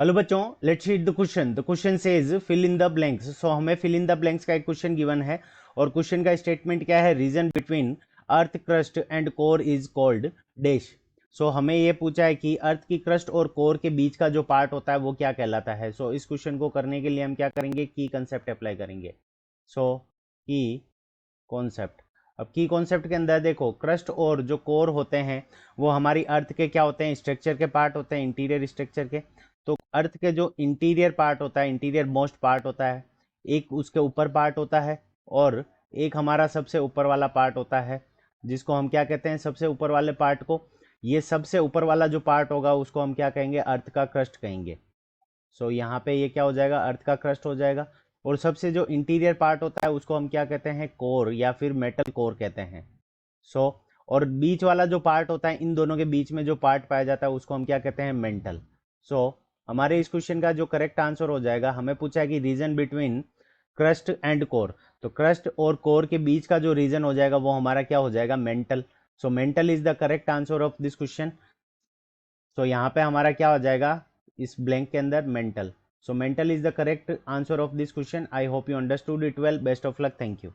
Hello बच्चों, let's read the question. The question says fill in the blanks. So हमें fill in the blanks का एक question given है और question का स्टेटमेंट क्या है? Region between earth crust and core is called dash. So हमें ये पूछा है कि अर्थ की क्रस्ट और कोर के बीच का जो पार्ट होता है वो क्या कहलाता है। सो इस क्वेश्चन को करने के लिए हम क्या करेंगे? की कंसेप्ट अप्लाई करेंगे। सो की कॉन्सेप्ट। अब की कॉन्सेप्ट के अंदर देखो, क्रस्ट और जो कोर होते हैं वो हमारी अर्थ के क्या होते हैं? स्ट्रक्चर के पार्ट होते हैं, इंटीरियर स्ट्रक्चर के। तो अर्थ के जो इंटीरियर पार्ट होता है, इंटीरियर मोस्ट पार्ट होता है, एक उसके ऊपर पार्ट होता है और एक हमारा सबसे ऊपर वाला पार्ट होता है, जिसको हम क्या कहते हैं? सबसे ऊपर वाले पार्ट को, ये सबसे ऊपर वाला जो पार्ट होगा उसको हम क्या कहेंगे? अर्थ का क्रस्ट कहेंगे। सो यहाँ पे ये क्या हो जाएगा? अर्थ का क्रस्ट हो जाएगा। और सबसे जो इंटीरियर पार्ट होता है उसको हम क्या कहते हैं? कोर या फिर मेटल कोर कहते हैं। सो और बीच वाला जो पार्ट होता है, इन दोनों के बीच में जो पार्ट पाया जाता है उसको हम क्या कहते हैं? मेंटल। सो हमारे इस क्वेश्चन का जो करेक्ट आंसर हो जाएगा, हमें पूछा है कि region between crust and core. तो क्रस्ट और कोर के बीच का जो रीजन हो जाएगा वो हमारा क्या हो जाएगा? Mantle. So mantle is the correct answer of this question. So यहाँ पे हमारा क्या हो जाएगा इस ब्लैंक के अंदर? Mental. So mantle is the correct answer of this question. I hope you understood it well. Best of luck. Thank you.